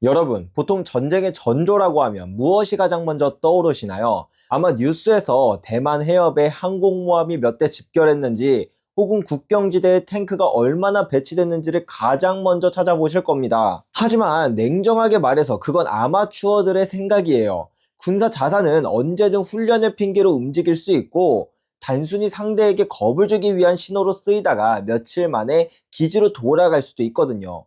여러분, 보통 전쟁의 전조라고 하면 무엇이 가장 먼저 떠오르시나요? 아마 뉴스에서 대만 해협에 항공모함이 몇 대 집결했는지 혹은 국경지대에 탱크가 얼마나 배치됐는지를 가장 먼저 찾아보실 겁니다. 하지만 냉정하게 말해서 그건 아마추어들의 생각이에요. 군사 자산은 언제든 훈련을 핑계로 움직일 수 있고 단순히 상대에게 겁을 주기 위한 신호로 쓰이다가 며칠 만에 기지로 돌아갈 수도 있거든요.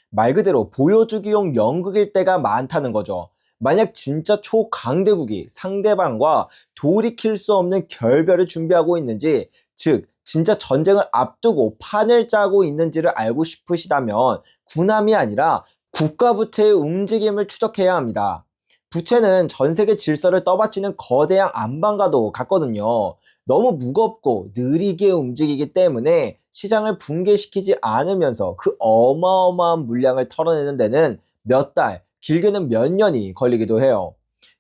말 그대로 보여주기용 연극일 때가 많다는 거죠. 만약 진짜 초강대국이 상대방과 돌이킬 수 없는 결별을 준비하고 있는지, 즉 진짜 전쟁을 앞두고 판을 짜고 있는지를 알고 싶으시다면 군함이 아니라 국가 부채의 움직임을 추적해야 합니다. 부채는 전 세계 질서를 떠받치는 거대한 안방과도 같거든요. 너무 무겁고 느리게 움직이기 때문에 시장을 붕괴시키지 않으면서 그 어마어마한 물량을 털어내는 데는 몇 달, 길게는 몇 년이 걸리기도 해요.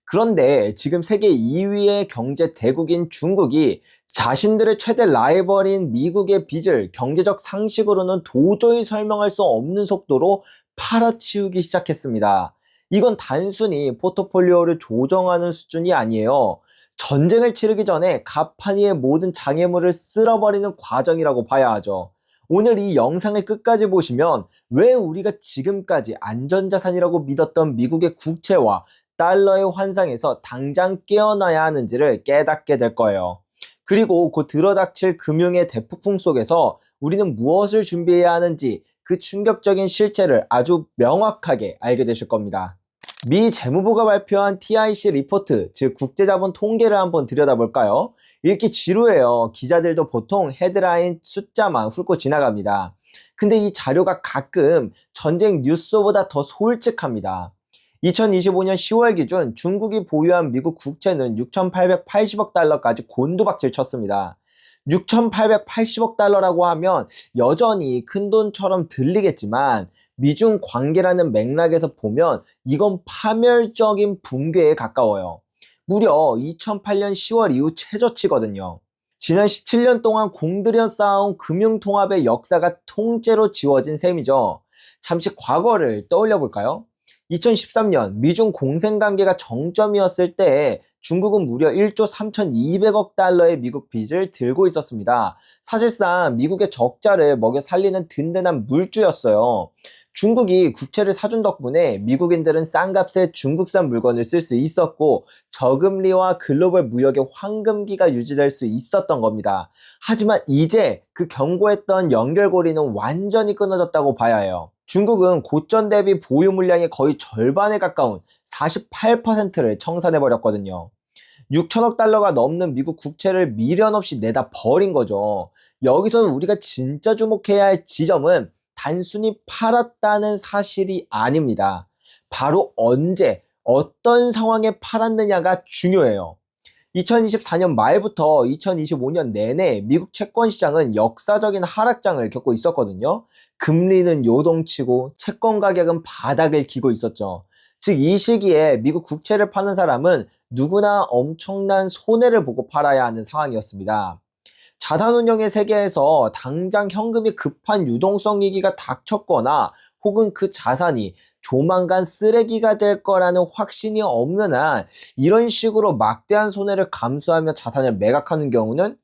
그런데 지금 세계 2위의 경제 대국인 중국이 자신들의 최대 라이벌인 미국의 빚을 경제적 상식으로는 도저히 설명할 수 없는 속도로 팔아치우기 시작했습니다. 이건 단순히 포트폴리오를 조정하는 수준이 아니에요. 전쟁을 치르기 전에 가판위의 모든 장애물을 쓸어버리는 과정이라고 봐야 하죠. 오늘 이 영상을 끝까지 보시면 왜 우리가 지금까지 안전자산이라고 믿었던 미국의 국채와 달러의 환상에서 당장 깨어나야 하는지를 깨닫게 될 거예요. 그리고 곧 들어닥칠 금융의 대폭풍 속에서 우리는 무엇을 준비해야 하는지 그 충격적인 실체를 아주 명확하게 알게 되실 겁니다. 미 재무부가 발표한 TIC 리포트, 즉 국제자본 통계를 한번 들여다볼까요? 읽기 지루해요. 기자들도 보통 헤드라인 숫자만 훑고 지나갑니다. 근데 이 자료가 가끔 전쟁 뉴스보다 더 솔직합니다. 2025년 10월 기준 중국이 보유한 미국 국채는 6,880억 달러까지 곤두박질 쳤습니다. 6,880억 달러라고 하면 여전히 큰돈처럼 들리겠지만 미중 관계라는 맥락에서 보면 이건 파멸적인 붕괴에 가까워요. 무려 2008년 10월 이후 최저치거든요. 지난 17년 동안 공들여 쌓아온 금융통합의 역사가 통째로 지워진 셈이죠. 잠시 과거를 떠올려 볼까요? 2013년 미중 공생관계가 정점이었을 때 중국은 무려 1조 3,200억 달러의 미국 빚을 들고 있었습니다. 사실상 미국의 적자를 먹여 살리는 든든한 물주였어요. 중국이 국채를 사준 덕분에 미국인들은 싼 값에 중국산 물건을 쓸 수 있었고 저금리와 글로벌 무역의 황금기가 유지될 수 있었던 겁니다. 하지만 이제 그 견고했던 연결고리는 완전히 끊어졌다고 봐야 해요. 중국은 고점 대비 보유 물량의 거의 절반에 가까운 48%를 청산해버렸거든요. 6천억 달러가 넘는 미국 국채를 미련 없이 내다 버린 거죠. 여기서 우리가 진짜 주목해야 할 지점은 단순히 팔았다는 사실이 아닙니다. 바로 언제, 어떤 상황에 팔았느냐가 중요해요. 2024년 말부터 2025년 내내 미국 채권 시장은 역사적인 하락장을 겪고 있었거든요. 금리는 요동치고 채권 가격은 바닥을 기고 있었죠. 즉 이 시기에 미국 국채를 파는 사람은 누구나 엄청난 손해를 보고 팔아야 하는 상황이었습니다. 자산운용의 세계에서 당장 현금이 급한 유동성 위기가 닥쳤거나 혹은 그 자산이 조만간 쓰레기가 될 거라는 확신이 없는 한 이런 식으로 막대한 손해를 감수하며 자산을 매각하는 경우는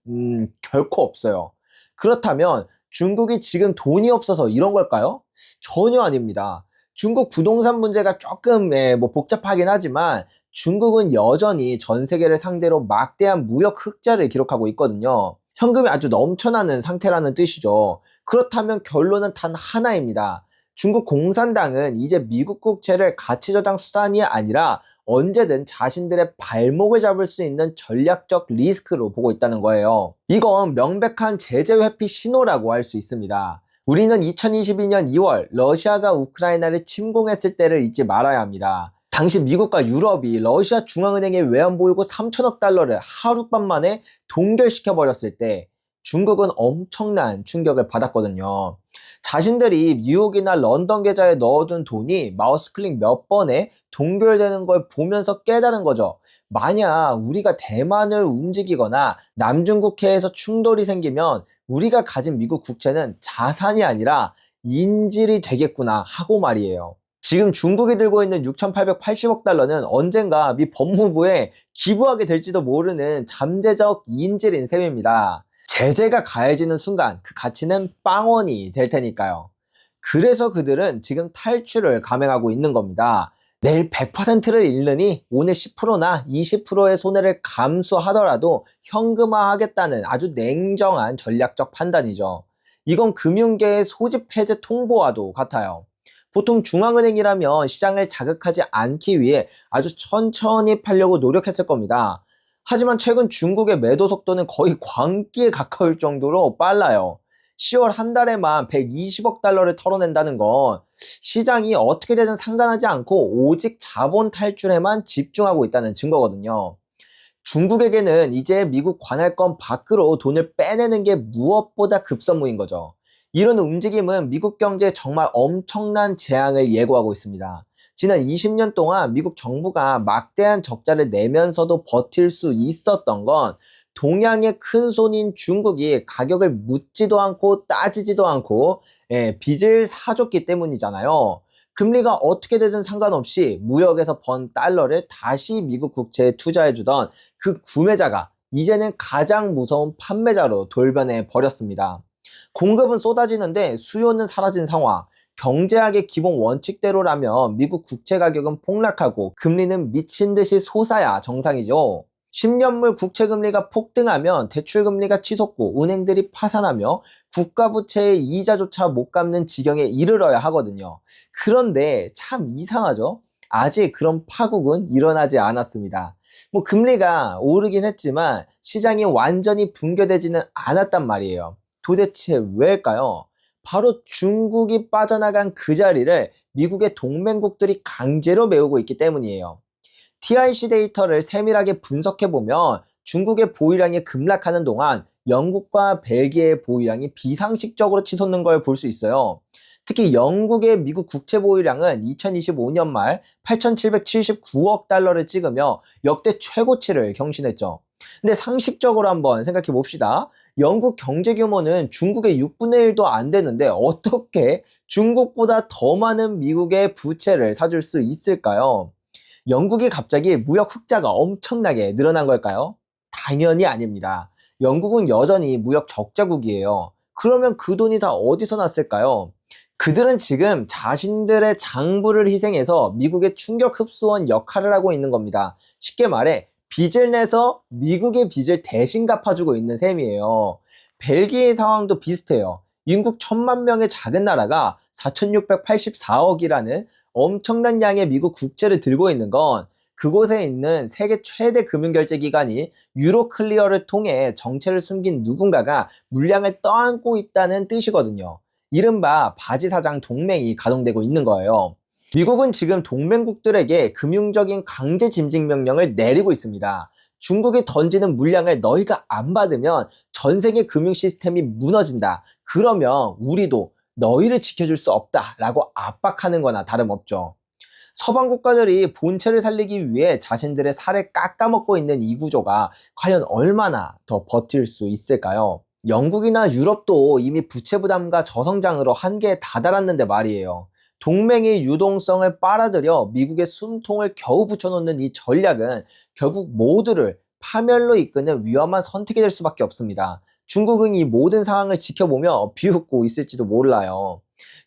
결코 없어요. 그렇다면 중국이 지금 돈이 없어서 이런 걸까요? 전혀 아닙니다. 중국 부동산 문제가 조금 복잡하긴 하지만 중국은 여전히 전 세계를 상대로 막대한 무역 흑자를 기록하고 있거든요. 현금이 아주 넘쳐나는 상태라는 뜻이죠. 그렇다면 결론은 단 하나입니다. 중국 공산당은 이제 미국 국채를 가치 저장 수단이 아니라 언제든 자신들의 발목을 잡을 수 있는 전략적 리스크로 보고 있다는 거예요. 이건 명백한 제재 회피 신호라고 할 수 있습니다. 우리는 2022년 2월 러시아가 우크라이나를 침공했을 때를 잊지 말아야 합니다. 당시 미국과 유럽이 러시아 중앙은행에 외환보유고 3천억 달러를 하룻밤 만에 동결시켜 버렸을 때 중국은 엄청난 충격을 받았거든요. 자신들이 뉴욕이나 런던 계좌에 넣어둔 돈이 마우스 클릭 몇 번에 동결되는 걸 보면서 깨달은 거죠. 만약 우리가 대만을 움직이거나 남중국해에서 충돌이 생기면 우리가 가진 미국 국채는 자산이 아니라 인질이 되겠구나 하고 말이에요. 지금 중국이 들고 있는 6,880억 달러는 언젠가 미 법무부에 기부하게 될지도 모르는 잠재적 인질인 셈입니다. 제재가 가해지는 순간 그 가치는 빵원이 될 테니까요. 그래서 그들은 지금 탈출을 감행하고 있는 겁니다. 내일 100%를 잃느니 오늘 10%나 20%의 손해를 감수하더라도 현금화하겠다는 아주 냉정한 전략적 판단이죠. 이건 금융계의 소집 해제 통보와도 같아요. 보통 중앙은행이라면 시장을 자극하지 않기 위해 아주 천천히 팔려고 노력했을 겁니다. 하지만 최근 중국의 매도 속도는 거의 광기에 가까울 정도로 빨라요. 10월 한 달에만 120억 달러를 털어낸다는 건 시장이 어떻게 되든 상관하지 않고 오직 자본 탈출에만 집중하고 있다는 증거거든요. 중국에게는 이제 미국 관할권 밖으로 돈을 빼내는 게 무엇보다 급선무인 거죠. 이런 움직임은 미국 경제에 정말 엄청난 재앙을 예고하고 있습니다. 지난 20년 동안 미국 정부가 막대한 적자를 내면서도 버틸 수 있었던 건 동양의 큰 손인 중국이 가격을 묻지도 않고 따지지도 않고 빚을 사줬기 때문이잖아요. 금리가 어떻게 되든 상관없이 무역에서 번 달러를 다시 미국 국채에 투자해주던 그 구매자가 이제는 가장 무서운 판매자로 돌변해 버렸습니다. 공급은 쏟아지는데 수요는 사라진 상황. 경제학의 기본 원칙대로라면 미국 국채 가격은 폭락하고 금리는 미친 듯이 솟아야 정상이죠. 10년물 국채금리가 폭등하면 대출금리가 치솟고 은행들이 파산하며 국가부채의 이자조차 못 갚는 지경에 이르러야 하거든요. 그런데 참 이상하죠? 아직 그런 파국은 일어나지 않았습니다. 금리가 오르긴 했지만 시장이 완전히 붕괴되지는 않았단 말이에요. 도대체 왜일까요? 바로 중국이 빠져나간 그 자리를 미국의 동맹국들이 강제로 메우고 있기 때문이에요. TIC 데이터를 세밀하게 분석해보면 중국의 보유량이 급락하는 동안 영국과 벨기에의 보유량이 비상식적으로 치솟는 걸 볼 수 있어요. 특히 영국의 미국 국채 보유량은 2025년 말 8,779억 달러를 찍으며 역대 최고치를 경신했죠. 근데 상식적으로 한번 생각해 봅시다. 영국 경제 규모는 중국의 6분의 1도 안 되는데 어떻게 중국보다 더 많은 미국의 부채를 사줄 수 있을까요? 영국이 갑자기 무역 흑자가 엄청나게 늘어난 걸까요? 당연히 아닙니다. 영국은 여전히 무역 적자국이에요. 그러면 그 돈이 다 어디서 났을까요? 그들은 지금 자신들의 장부를 희생해서 미국의 충격 흡수원 역할을 하고 있는 겁니다. 쉽게 말해 빚을 내서 미국의 빚을 대신 갚아주고 있는 셈이에요. 벨기에의 상황도 비슷해요. 인구 1,000만 명의 작은 나라가 4,684억이라는 엄청난 양의 미국 국채를 들고 있는 건 그곳에 있는 세계 최대 금융결제기관인 유로클리어를 통해 정체를 숨긴 누군가가 물량을 떠안고 있다는 뜻이거든요. 이른바 바지사장 동맹이 가동되고 있는 거예요. 미국은 지금 동맹국들에게 금융적인 강제 짐직 명령을 내리고 있습니다. 중국이 던지는 물량을 너희가 안 받으면 전 세계 금융 시스템이 무너진다. 그러면 우리도 너희를 지켜줄 수 없다라고 압박하는 거나 다름없죠. 서방 국가들이 본체를 살리기 위해 자신들의 살을 깎아먹고 있는 이 구조가 과연 얼마나 더 버틸 수 있을까요? 영국이나 유럽도 이미 부채 부담과 저성장으로 한계에 다다랐는데 말이에요. 동맹의 유동성을 빨아들여 미국의 숨통을 겨우 붙여놓는 이 전략은 결국 모두를 파멸로 이끄는 위험한 선택이 될 수밖에 없습니다. 중국은 이 모든 상황을 지켜보며 비웃고 있을지도 몰라요.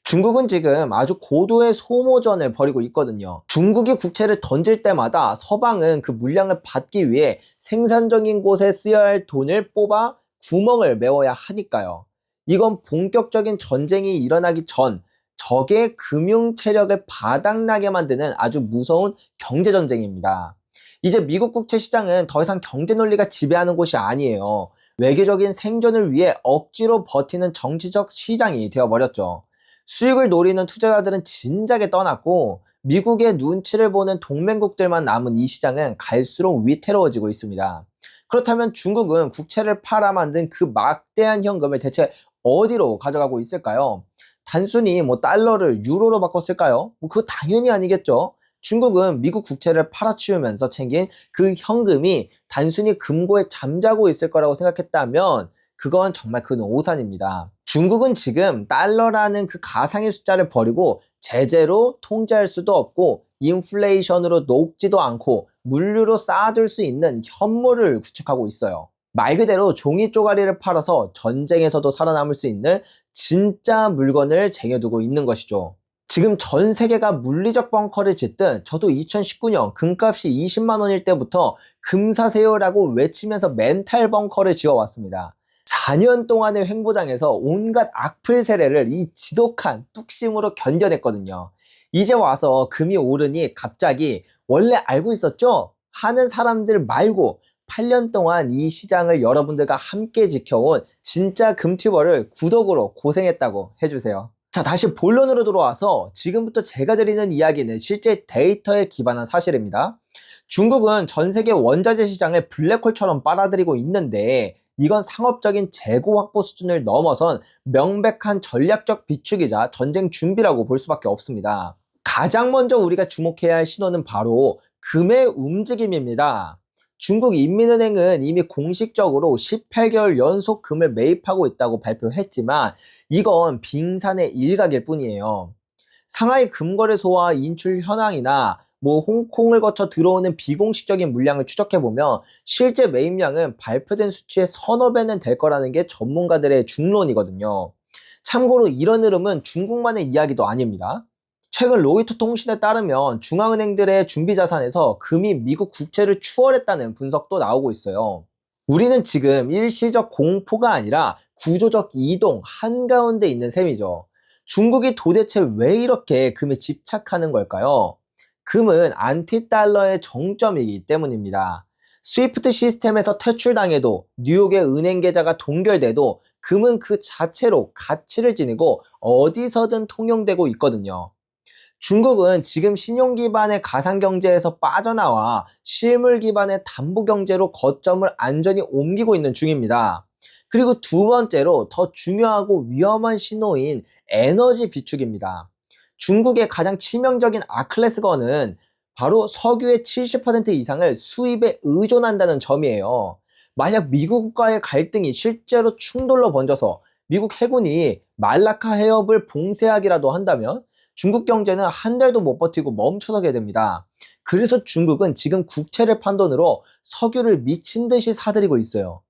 중국은 지금 아주 고도의 소모전을 벌이고 있거든요. 중국이 국채를 던질 때마다 서방은 그 물량을 받기 위해 생산적인 곳에 쓰여야 할 돈을 뽑아 구멍을 메워야 하니까요. 이건 본격적인 전쟁이 일어나기 전 적의 금융 체력을 바닥나게 만드는 아주 무서운 경제전쟁입니다. 이제 미국 국채 시장은 더 이상 경제 논리가 지배하는 곳이 아니에요. 외교적인 생존을 위해 억지로 버티는 정치적 시장이 되어버렸죠. 수익을 노리는 투자자들은 진작에 떠났고 미국의 눈치를 보는 동맹국들만 남은 이 시장은 갈수록 위태로워지고 있습니다. 그렇다면 중국은 국채를 팔아 만든 그 막대한 현금을 대체 어디로 가져가고 있을까요? 단순히 달러를 유로로 바꿨을까요? 그거 당연히 아니겠죠. 중국은 미국 국채를 팔아치우면서 챙긴 그 현금이 단순히 금고에 잠자고 있을 거라고 생각했다면 그건 정말 큰 오산입니다. 중국은 지금 달러라는 그 가상의 숫자를 버리고 제재로 통제할 수도 없고 인플레이션으로 녹지도 않고 물류로 쌓아둘 수 있는 현물을 구축하고 있어요. 말 그대로 종이 쪼가리를 팔아서 전쟁에서도 살아남을 수 있는 진짜 물건을 쟁여두고 있는 것이죠. 지금 전 세계가 물리적 벙커를 짓든 저도 2019년 금값이 20만 원일 때부터 금 사세요라고 외치면서 멘탈 벙커를 지어왔습니다. 4년 동안의 횡보장에서 온갖 악플 세례를 이 지독한 뚝심으로 견뎌냈거든요. 이제 와서 금이 오르니 갑자기 원래 알고 있었죠? 하는 사람들 말고 8년 동안 이 시장을 여러분들과 함께 지켜온 진짜 금튜버를 구독으로 고생했다고 해주세요. 자, 다시 본론으로 돌아와서 지금부터 제가 드리는 이야기는 실제 데이터에 기반한 사실입니다. 중국은 전 세계 원자재 시장을 블랙홀처럼 빨아들이고 있는데 이건 상업적인 재고 확보 수준을 넘어선 명백한 전략적 비축이자 전쟁 준비라고 볼 수밖에 없습니다. 가장 먼저 우리가 주목해야 할 신호는 바로 금의 움직임입니다. 중국 인민은행은 이미 공식적으로 18개월 연속 금을 매입하고 있다고 발표했지만 이건 빙산의 일각일 뿐이에요. 상하이 금거래소와 인출 현황이나 홍콩을 거쳐 들어오는 비공식적인 물량을 추적해보면 실제 매입량은 발표된 수치의 서너 배는 될 거라는 게 전문가들의 중론이거든요. 참고로 이런 흐름은 중국만의 이야기도 아닙니다. 최근 로이터 통신에 따르면 중앙은행들의 준비자산에서 금이 미국 국채를 추월했다는 분석도 나오고 있어요. 우리는 지금 일시적 공포가 아니라 구조적 이동 한가운데 있는 셈이죠. 중국이 도대체 왜 이렇게 금에 집착하는 걸까요? 금은 안티달러의 정점이기 때문입니다. 스위프트 시스템에서 퇴출당해도 뉴욕의 은행 계좌가 동결돼도 금은 그 자체로 가치를 지니고 어디서든 통용되고 있거든요. 중국은 지금 신용 기반의 가상경제에서 빠져나와 실물 기반의 담보경제로 거점을 안전히 옮기고 있는 중입니다. 그리고 두 번째로 더 중요하고 위험한 신호인 에너지 비축입니다. 중국의 가장 치명적인 아클레스건은 바로 석유의 70% 이상을 수입에 의존한다는 점이에요. 만약 미국과의 갈등이 실제로 충돌로 번져서 미국 해군이 말라카 해협을 봉쇄하기라도 한다면 중국 경제는 한 달도 못 버티고 멈춰서게 됩니다. 그래서 중국은 지금 국채를 판 돈으로 석유를 미친 듯이 사들이고 있어요.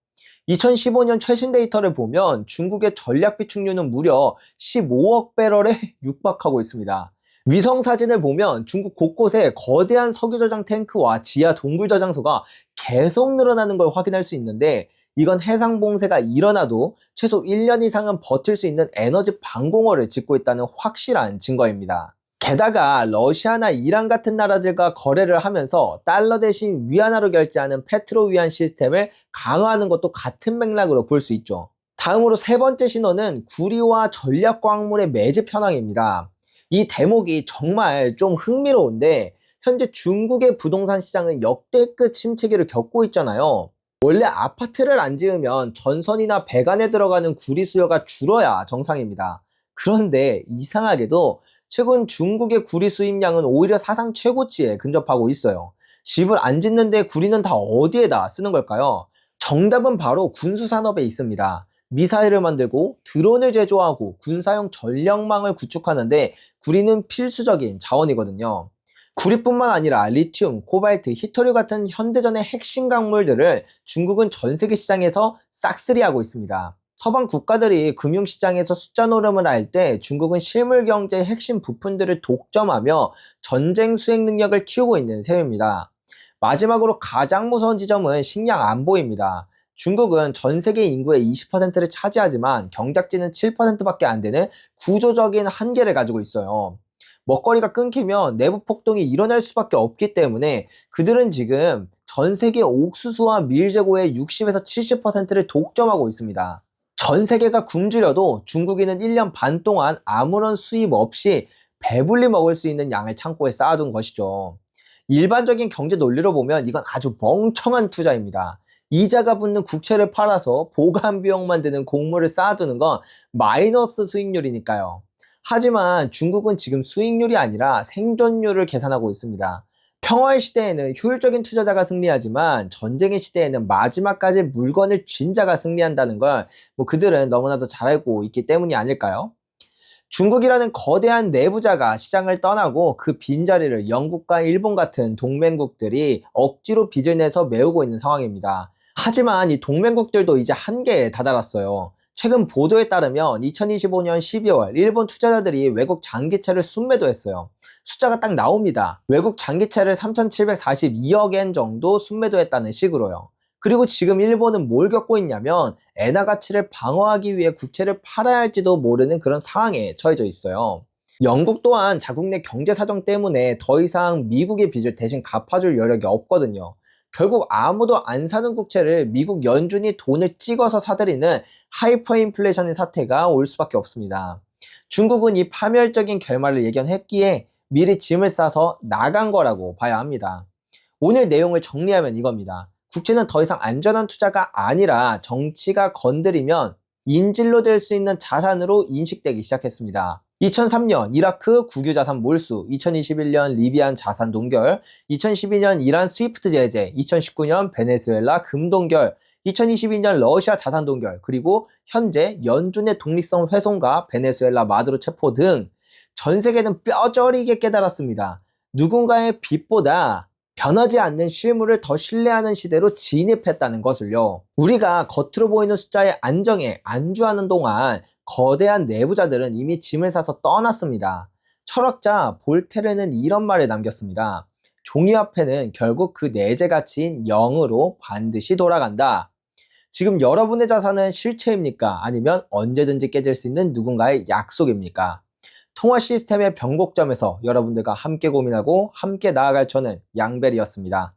2015년 최신 데이터를 보면 중국의 전략 비축률은 무려 15억 배럴에 육박하고 있습니다. 위성 사진을 보면 중국 곳곳에 거대한 석유 저장 탱크와 지하 동굴 저장소가 계속 늘어나는 걸 확인할 수 있는데 이건 해상 봉쇄가 일어나도 최소 1년 이상은 버틸 수 있는 에너지 방공호를 짓고 있다는 확실한 증거입니다. 게다가 러시아나 이란 같은 나라들과 거래를 하면서 달러 대신 위안화로 결제하는 페트로 위안 시스템을 강화하는 것도 같은 맥락으로 볼 수 있죠. 다음으로 세 번째 신호는 구리와 전략 광물의 매집 현황입니다. 이 대목이 정말 좀 흥미로운데 현재 중국의 부동산 시장은 역대급 침체기를 겪고 있잖아요. 원래 아파트를 안 지으면 전선이나 배관에 들어가는 구리 수요가 줄어야 정상입니다. 그런데 이상하게도 최근 중국의 구리 수입량은 오히려 사상 최고치에 근접하고 있어요. 집을 안 짓는데 구리는 다 어디에다 쓰는 걸까요? 정답은 바로 군수산업에 있습니다. 미사일을 만들고 드론을 제조하고 군사용 전력망을 구축하는데 구리는 필수적인 자원이거든요. 구리뿐만 아니라 리튬, 코발트, 히토류 같은 현대전의 핵심 광물들을 중국은 전 세계 시장에서 싹쓸이하고 있습니다. 서방 국가들이 금융시장에서 숫자 노름을 할 때 중국은 실물 경제의 핵심 부품들을 독점하며 전쟁 수행 능력을 키우고 있는 셈입니다. 마지막으로 가장 무서운 지점은 식량 안보입니다. 중국은 전 세계 인구의 20%를 차지하지만 경작지는 7%밖에 안 되는 구조적인 한계를 가지고 있어요. 먹거리가 끊기면 내부 폭동이 일어날 수밖에 없기 때문에 그들은 지금 전 세계 옥수수와 밀 재고의 60에서 70%를 독점하고 있습니다. 전 세계가 굶주려도 중국인은 1년 반 동안 아무런 수입 없이 배불리 먹을 수 있는 양을 창고에 쌓아둔 것이죠. 일반적인 경제 논리로 보면 이건 아주 멍청한 투자입니다. 이자가 붙는 국채를 팔아서 보관 비용만 드는 곡물을 쌓아두는 건 마이너스 수익률이니까요. 하지만 중국은 지금 수익률이 아니라 생존율을 계산하고 있습니다. 평화의 시대에는 효율적인 투자자가 승리하지만 전쟁의 시대에는 마지막까지 물건을 쥔 자가 승리한다는 걸 그들은 너무나도 잘 알고 있기 때문이 아닐까요? 중국이라는 거대한 내부자가 시장을 떠나고 그 빈자리를 영국과 일본 같은 동맹국들이 억지로 빚을 내서 메우고 있는 상황입니다. 하지만 이 동맹국들도 이제 한계에 다다랐어요. 최근 보도에 따르면 2025년 12월 일본 투자자들이 외국 장기채를 순매도했어요. 숫자가 딱 나옵니다. 외국 장기채를 3,742억 엔 정도 순매도했다는 식으로요. 그리고 지금 일본은 뭘 겪고 있냐면 엔화 가치를 방어하기 위해 국채를 팔아야 할지도 모르는 그런 상황에 처해져 있어요. 영국 또한 자국 내 경제 사정 때문에 더 이상 미국의 빚을 대신 갚아줄 여력이 없거든요. 결국 아무도 안 사는 국채를 미국 연준이 돈을 찍어서 사들이는 하이퍼 인플레이션의 사태가 올 수밖에 없습니다. 중국은 이 파멸적인 결말을 예견했기에 미리 짐을 싸서 나간 거라고 봐야 합니다. 오늘 내용을 정리하면 이겁니다. 국채는 더 이상 안전한 투자가 아니라 정치가 건드리면 인질로 될 수 있는 자산으로 인식되기 시작했습니다. 2003년 이라크 국유자산 몰수, 2021년 리비안 자산 동결, 2012년 이란 스위프트 제재, 2019년 베네수엘라 금 동결, 2022년 러시아 자산 동결, 그리고 현재 연준의 독립성 훼손과 베네수엘라 마두로 체포 등 전 세계는 뼈저리게 깨달았습니다. 누군가의 빚보다 변하지 않는 실물을 더 신뢰하는 시대로 진입했다는 것을요. 우리가 겉으로 보이는 숫자의 안정에 안주하는 동안 거대한 내부자들은 이미 짐을 싸서 떠났습니다. 철학자 볼테르는 이런 말을 남겼습니다. 종이 화폐는 결국 그 내재 가치인 0으로 반드시 돌아간다. 지금 여러분의 자산은 실체입니까? 아니면 언제든지 깨질 수 있는 누군가의 약속입니까? 통화 시스템의 변곡점에서 여러분들과 함께 고민하고 함께 나아갈 저는 양벨이었습니다.